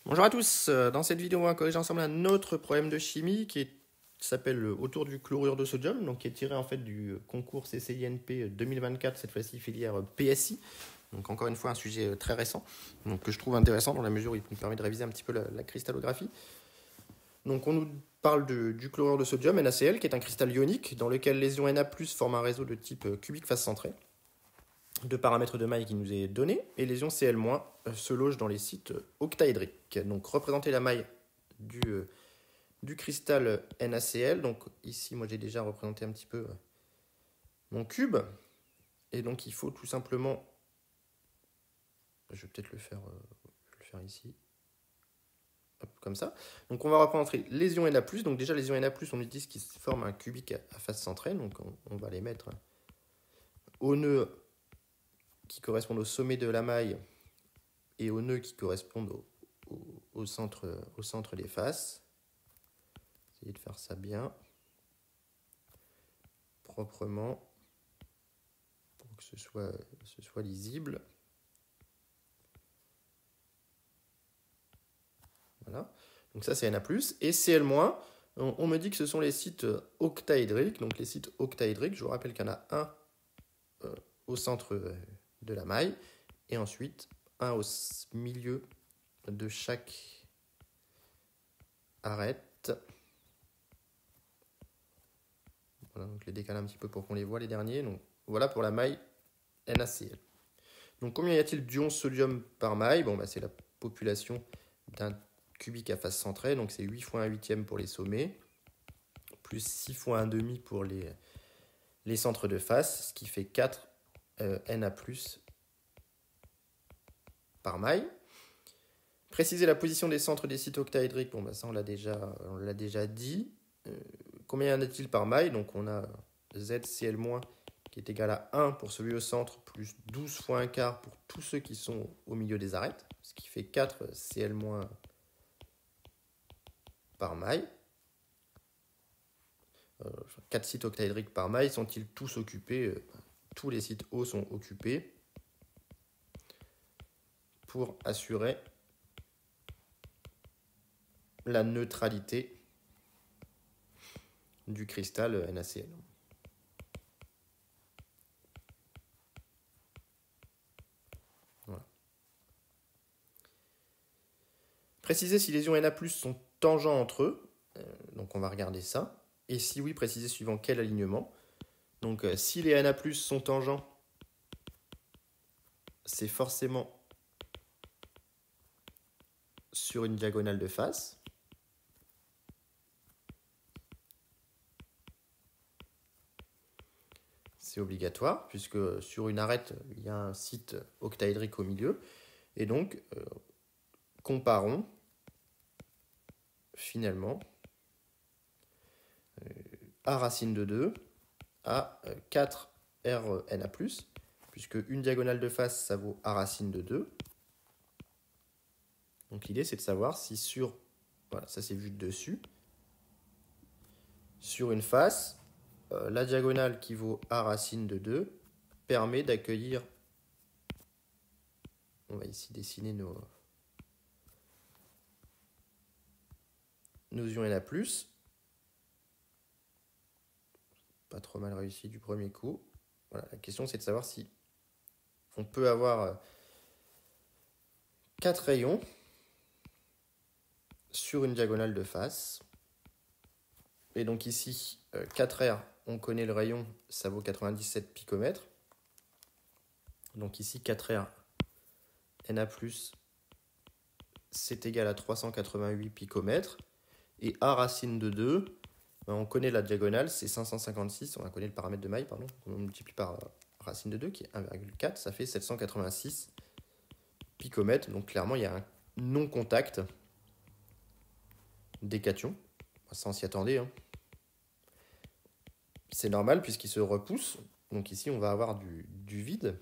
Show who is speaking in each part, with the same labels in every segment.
Speaker 1: Bonjour à tous, dans cette vidéo on va corriger ensemble un autre problème de chimie s'appelle autour du chlorure de sodium, donc qui est tiré en fait du concours CCINP 2024, cette fois-ci filière PSI. Donc encore une fois un sujet très récent, donc que je trouve intéressant dans la mesure où il nous permet de réviser un petit peu la cristallographie. Donc on nous parle du chlorure de sodium, NaCl, qui est un cristal ionique dans lequel les ions Na+ forment un réseau de type cubique face centrée, de paramètres de maille qui nous est donné, et les ions Cl- se logent dans les sites octaédriques. Donc représenter la maille du cristal NaCl. Donc ici, moi j'ai déjà représenté un petit peu mon cube, et donc il faut tout simplement, je vais peut-être le faire ici, hop, comme ça. Donc on va représenter les ions Na+, donc déjà les ions Na+, on nous dit qu'ils forment un cubique à face centrée, donc on va les mettre au nœud qui correspondent au sommet de la maille et aux nœuds qui correspondent au centre des faces. Essayez de faire ça bien, proprement, pour que ce soit lisible. Voilà. Donc ça c'est Na+. Et Cl-, on me dit que ce sont les sites octaédriques. Donc les sites octaédriques, je vous rappelle qu'il y en a un au centre de la maille, et ensuite un au milieu de chaque arête. Voilà, donc les décaler un petit peu pour qu'on les voit les derniers. Donc voilà pour la maille NaCl. Donc combien y a-t-il d'ions sodium par maille? Bon, bah, c'est la population d'un cubique à face centrée, donc c'est 8 fois 1/8 pour les sommets, plus 6 fois 1/2 pour les centres de face, ce qui fait 4 Na+ par maille. Préciser la position des centres des sites octaédriques, bon, bah, ça on l'a déjà dit. Combien y en a-t-il par maille? Donc on a ZCl- qui est égal à 1 pour celui au centre, plus 12 fois 1 quart pour tous ceux qui sont au milieu des arêtes, ce qui fait 4 Cl- par maille. 4 sites octaédriques par maille, sont-ils tous occupés? Tous les sites O sont occupés pour assurer la neutralité du cristal NaCl. Voilà. Préciser si les ions Na+ sont tangents entre eux, donc on va regarder ça. Et si oui, préciser suivant quel alignement. Donc si les Na+ sont tangents, c'est forcément sur une diagonale de face. C'est obligatoire, puisque sur une arête, il y a un site octaédrique au milieu. Et donc, comparons finalement A racine de 2 à 4RNA+, puisque une diagonale de face, ça vaut A racine de 2. Donc l'idée, c'est de savoir si sur, voilà, ça c'est vu de dessus, sur une face, la diagonale qui vaut A racine de 2 permet d'accueillir, on va ici dessiner nos ions Na+, pas trop mal réussi du premier coup. Voilà, la question c'est de savoir si on peut avoir 4 rayons sur une diagonale de face. Et donc ici, 4R, on connaît le rayon, ça vaut 97 picomètres. Donc ici, 4R Na+, c'est égal à 388 picomètres. Et A racine de 2, on connaît la diagonale, c'est 556, on connaît le paramètre de maille, pardon, on multiplie par racine de 2, qui est 1,4, ça fait 786 picomètres. Donc clairement, il y a un non-contact des cations. Ça, on s'y attendait, hein. C'est normal puisqu'ils se repoussent. Donc ici, on va avoir du vide.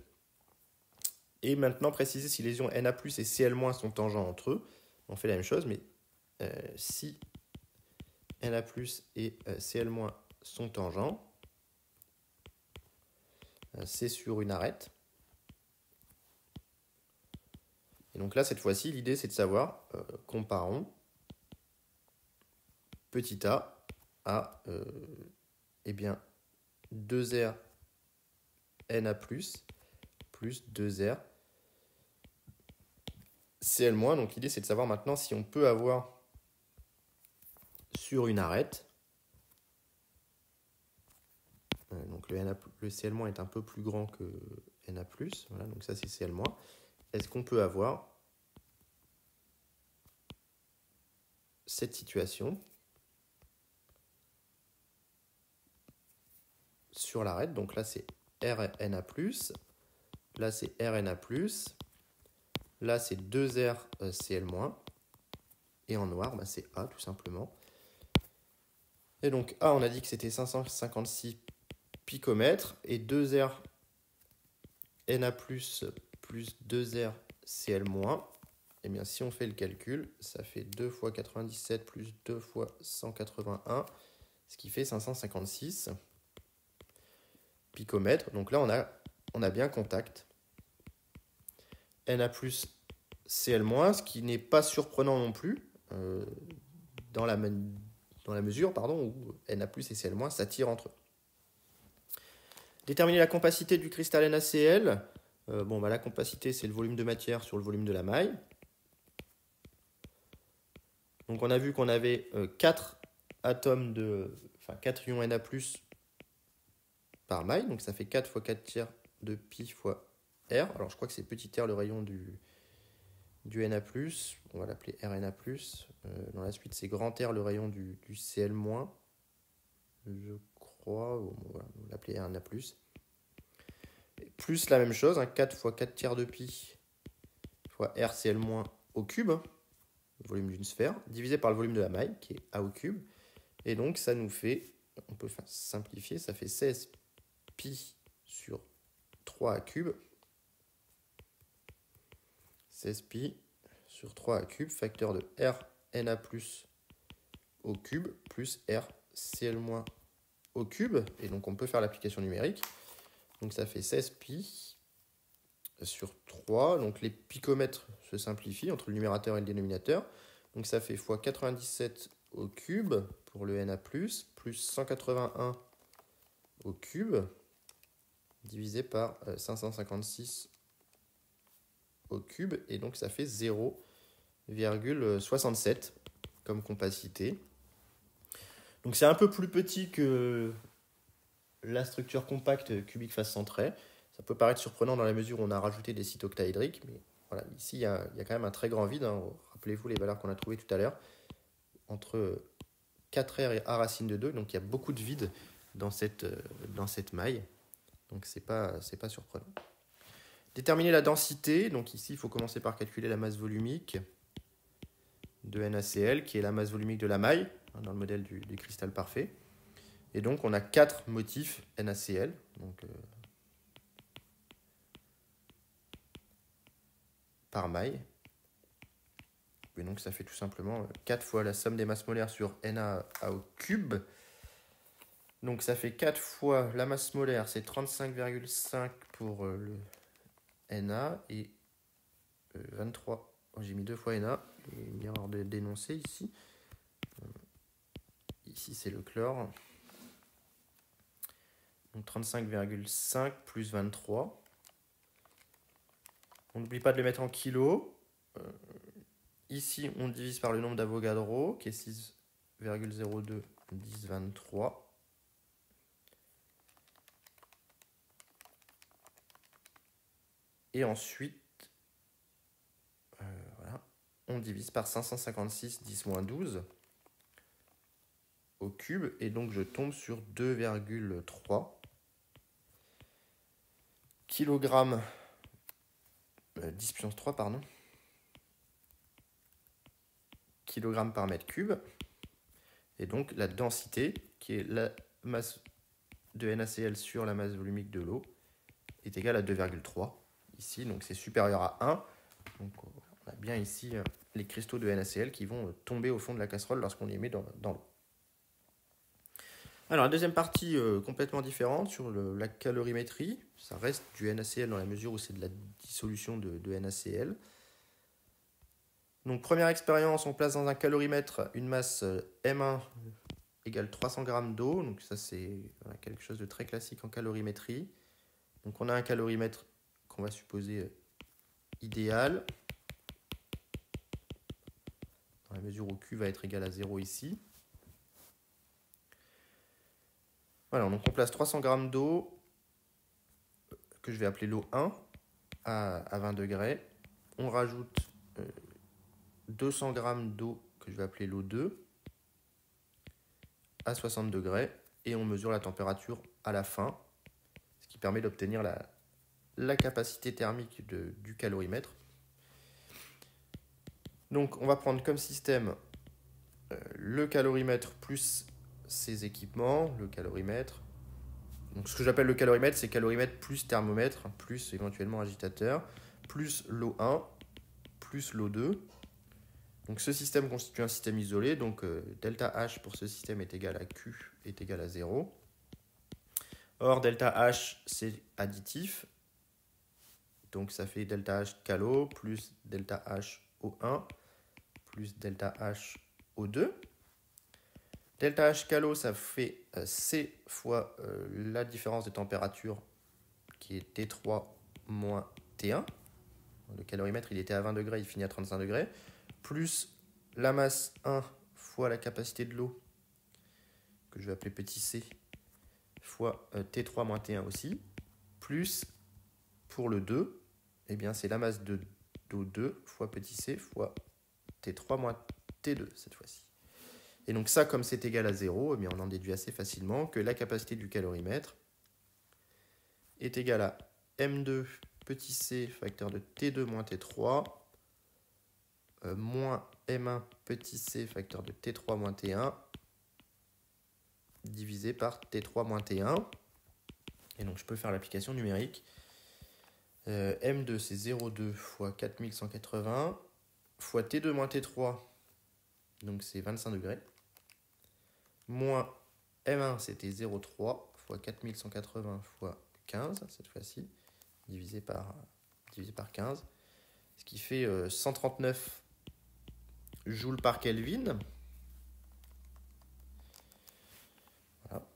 Speaker 1: Et maintenant, préciser si les ions Na+ et Cl- sont tangents entre eux. On fait la même chose, mais si Na+ et Cl- sont tangents, c'est sur une arête. donc là, cette fois-ci, l'idée, c'est de savoir, comparons petit a à eh bien, 2R Na+, plus 2R Cl-. Donc l'idée, c'est de savoir maintenant si on peut avoir sur une arête, donc le Cl- est un peu plus grand que Na+, voilà, donc ça c'est Cl-. Est-ce qu'on peut avoir cette situation sur l'arête? Donc là c'est RNA+, là c'est RNA+, là c'est 2R Cl-, et en noir c'est A tout simplement. Et donc A, on a dit que c'était 556 picomètres, et 2R Na+, plus 2R Cl-, et bien si on fait le calcul, ça fait 2 fois 97 plus 2 fois 181, ce qui fait 556 picomètres. Donc là, on a bien contact. Na+, Cl-, ce qui n'est pas surprenant non plus, dans la mesure où Na+, et Cl- s'attirent entre eux. Déterminer la compacité du cristal NaCl. La compacité, c'est le volume de matière sur le volume de la maille. Donc on a vu qu'on avait 4 ions Na+, par maille, donc ça fait 4 fois 4 tiers de pi fois R. Alors je crois que c'est petit r le rayon du Na+, on va l'appeler Rna+. Dans la suite, c'est grand R le rayon du Cl-, je crois, on va l'appeler Rna+. Plus la même chose, 4 fois 4 tiers de pi fois RCl- au cube, le volume d'une sphère, divisé par le volume de la maille, qui est A au cube. Et donc ça nous fait, on peut simplifier, ça fait 16 pi sur 3 cube. 16 pi sur 3 cube, facteur de Rna+ au cube, plus RCl- au cube. Et donc on peut faire l'application numérique. Donc ça fait 16 pi sur 3. Donc les picomètres se simplifient entre le numérateur et le dénominateur. Donc ça fait fois 97 au cube pour le Na+, plus 181 au cube, divisé par 556 au cube. Et donc ça fait 0,67 comme compacité. Donc c'est un peu plus petit que la structure compacte cubique face centrée. Ça peut paraître surprenant dans la mesure où on a rajouté des sites octaédriques, mais voilà, ici il y a quand même un très grand vide. Rappelez-vous les valeurs qu'on a trouvées tout à l'heure, entre 4R et A racine de 2, donc il y a beaucoup de vide dans cette maille, donc c'est pas surprenant. Déterminer la densité, donc ici il faut commencer par calculer la masse volumique de NaCl, qui est la masse volumique de la maille, dans le modèle du cristal parfait. Et donc on a 4 motifs NaCl, donc par maille. Et donc ça fait tout simplement 4 fois la somme des masses molaires sur Na au cube. Donc ça fait 4 fois la masse molaire, c'est 35,5 pour le Na, et 23. Oh, j'ai mis 2 fois Na, une erreur de d'énoncé ici. Ici c'est le chlore. Donc 35,5 plus 23. On n'oublie pas de le mettre en kilos. Ici, on divise par le nombre d'Avogadro, qui est 6,02 10 23. Et ensuite, voilà, on divise par 556 10-12 au cube. Et donc, je tombe sur 2,3 kg 10 puissance 3, pardon, kg par mètre cube. Et donc, la densité, qui est la masse de NaCl sur la masse volumique de l'eau, est égale à 2,3 ici. Donc, c'est supérieur à 1. Donc, on a bien ici les cristaux de NaCl qui vont tomber au fond de la casserole lorsqu'on les met dans l'eau. Alors, la deuxième partie complètement différente sur la calorimétrie. Ça reste du NaCl dans la mesure où c'est de la dissolution de NaCl. Donc première expérience, on place dans un calorimètre une masse M1 égale 300 g d'eau. Donc ça c'est voilà, quelque chose de très classique en calorimétrie. Donc on a un calorimètre qu'on va supposer idéal, dans la mesure où Q va être égal à 0 ici. Voilà, donc on place 300 g d'eau, que je vais appeler l'eau 1, à 20 degrés. On rajoute 200 g d'eau, que je vais appeler l'eau 2, à 60 degrés. Et on mesure la température à la fin, ce qui permet d'obtenir la capacité thermique du calorimètre. Donc on va prendre comme système le calorimètre plus ses équipements, le calorimètre. Donc ce que j'appelle le calorimètre, c'est calorimètre plus thermomètre, plus éventuellement agitateur, plus l'eau 1, plus l'eau 2. Donc ce système constitue un système isolé, donc delta H pour ce système est égal à Q est égal à 0. Or delta H c'est additif, donc ça fait delta H calo plus delta H O1 plus delta H O2. Delta H calo, ça fait C fois la différence de température qui est T3 moins T1. Le calorimètre, il était à 20 degrés, il finit à 35 degrés. Plus la masse 1 fois la capacité de l'eau, que je vais appeler petit c, fois T3 moins T1 aussi. Plus, pour le 2, eh bien, c'est la masse de d'eau 2 fois petit c fois T3 moins T2 cette fois-ci. Et donc ça, comme c'est égal à 0, eh bien, on en déduit assez facilement que la capacité du calorimètre est égale à M2 petit c facteur de T2 moins T3 moins M1 petit c facteur de T3 moins T1 divisé par T3 moins T1. Et donc je peux faire l'application numérique. M2 c'est 0,2 fois 4180 fois T2 moins T3, donc c'est 25 degrés, moins M1 c'était 0,3 fois 4180 fois 15 cette fois-ci, divisé par 15, ce qui fait 139 joules par Kelvin. Voilà.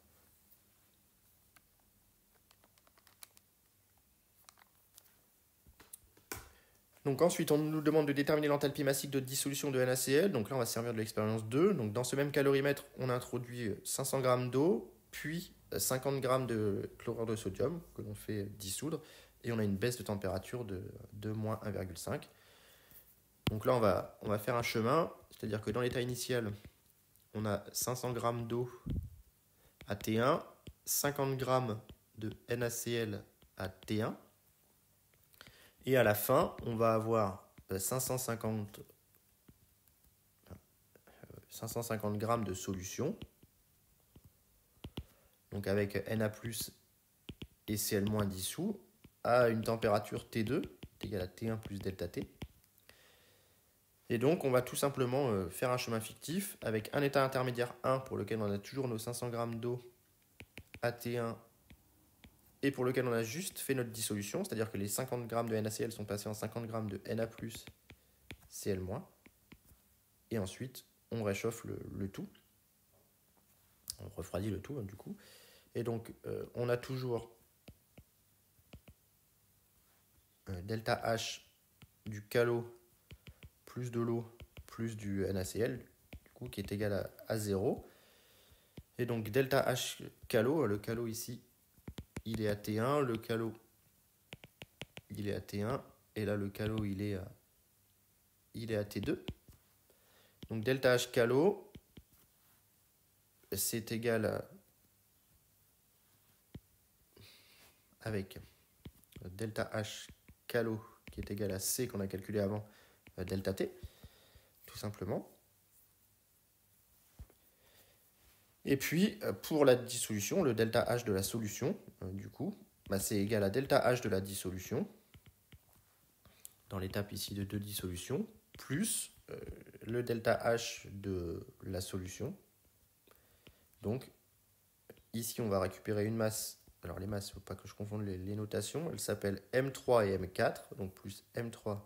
Speaker 1: Donc ensuite, on nous demande de déterminer l'enthalpie massique de dissolution de NaCl. Donc là, on va servir de l'expérience 2. Donc dans ce même calorimètre, on introduit 500 g d'eau, puis 50 g de chlorure de sodium que l'on fait dissoudre. Et on a une baisse de température de moins 1,5. Donc là, on va faire un chemin. C'est-à-dire que dans l'état initial, on a 500 g d'eau à T1, 50 g de NaCl à T1. Et à la fin, on va avoir 550 g de solution. Donc avec Na+, et Cl- dissous, à une température T2, égale à T1 plus delta T. Et donc on va tout simplement faire un chemin fictif avec un état intermédiaire 1 pour lequel on a toujours nos 500 g d'eau à T1 et pour lequel on a juste fait notre dissolution, c'est-à-dire que les 50 g de NaCl sont passés en 50 g de Na+, Cl-. Et ensuite, on réchauffe le tout. On refroidit le tout, du coup. Et donc, on a toujours delta H du calo plus de l'eau plus du NaCl, du coup, qui est égal à 0. Et donc, delta H calo, le calo ici, il est à T1, le calo, il est à T1, et là, le calo, il est à T2. Donc, delta H calo, c'est égal à, avec delta H calo, qui est égal à C qu'on a calculé avant, delta T, tout simplement. Et puis, pour la dissolution, le delta H de la solution, du coup, c'est égal à delta H de la dissolution, dans l'étape ici de dissolution, plus le delta H de la solution. Donc, ici, on va récupérer une masse. Alors, les masses, il ne faut pas que je confonde les notations. Elles s'appellent M3 et M4, donc plus M3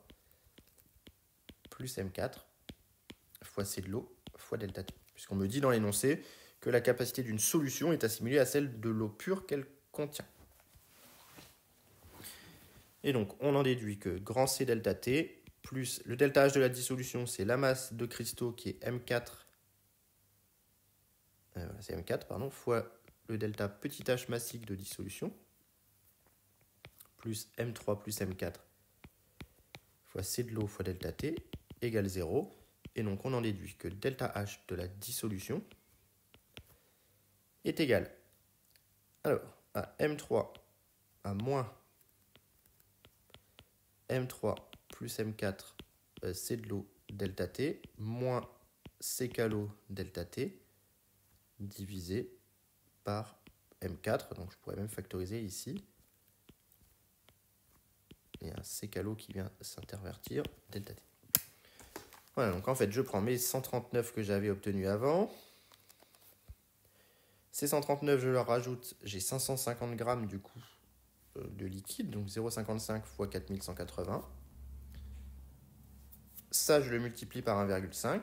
Speaker 1: plus M4 fois C de l'eau fois delta T. Puisqu'on me dit dans l'énoncé que la capacité d'une solution est assimilée à celle de l'eau pure qu'elle contient. Et donc, on en déduit que grand C delta T plus le delta H de la dissolution, c'est la masse de cristaux qui est M4, c'est M4, pardon, fois le delta petit h massique de dissolution, plus M3 plus M4 fois C de l'eau fois delta T égale 0. Et donc, on en déduit que delta H de la dissolution est égal alors à M3 à moins M3 plus M4 C de l'eau delta T moins C calo delta T divisé par M4. Donc je pourrais même factoriser ici. Il y a un C calo qui vient s'intervertir delta T. Voilà, donc en fait je prends mes 139 que j'avais obtenus avant. Ces 139, je leur rajoute, j'ai 550 grammes du coup de liquide, donc 0,55 fois 4180. Ça, je le multiplie par 1,5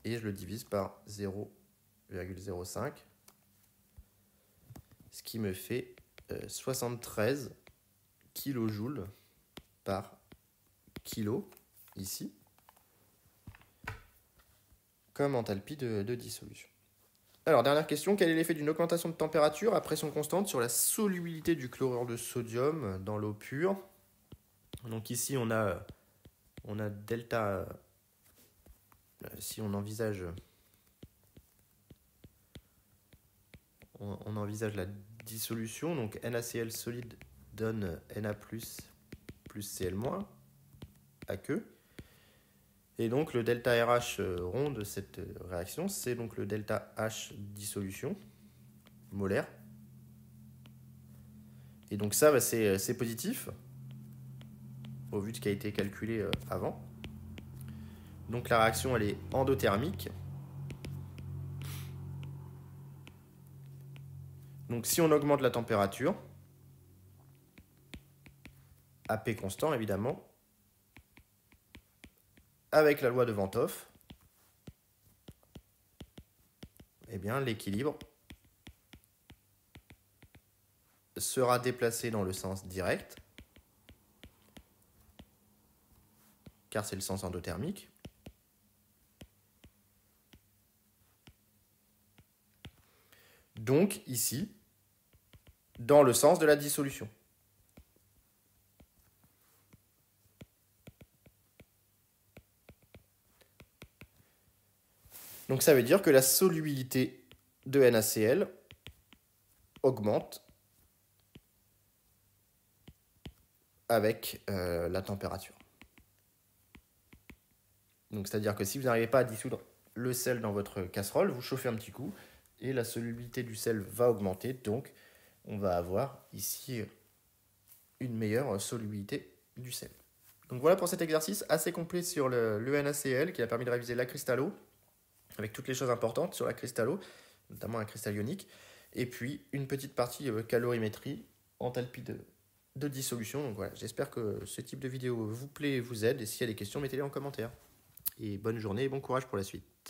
Speaker 1: et je le divise par 0,05, ce qui me fait 73 kJ par kilo, ici, comme enthalpie de dissolution. Alors, dernière question, quel est l'effet d'une augmentation de température à pression constante sur la solubilité du chlorure de sodium dans l'eau pure? Donc ici, on a delta, si on envisage, on envisage la dissolution, donc NaCl solide donne Na+, plus Cl-, aqueux. Et donc le delta RH rond de cette réaction, c'est donc le delta H dissolution molaire. Et donc ça, c'est positif, au vu de ce qui a été calculé avant. Donc la réaction, elle est endothermique. Donc si on augmente la température, AP constant évidemment, avec la loi de Vent Hoff, eh bien l'équilibre sera déplacé dans le sens direct, car c'est le sens endothermique. Donc ici, dans le sens de la dissolution. Donc ça veut dire que la solubilité de NaCl augmente avec la température. Donc c'est-à-dire que si vous n'arrivez pas à dissoudre le sel dans votre casserole, vous chauffez un petit coup et la solubilité du sel va augmenter. Donc on va avoir ici une meilleure solubilité du sel. Donc voilà pour cet exercice assez complet sur le NaCl qui a permis de réviser la cristallo, avec toutes les choses importantes sur la cristallo, notamment la cristal ionique, et puis une petite partie calorimétrie, enthalpie de dissolution. Donc voilà, j'espère que ce type de vidéo vous plaît et vous aide, et s'il y a des questions, mettez-les en commentaire. Et bonne journée et bon courage pour la suite.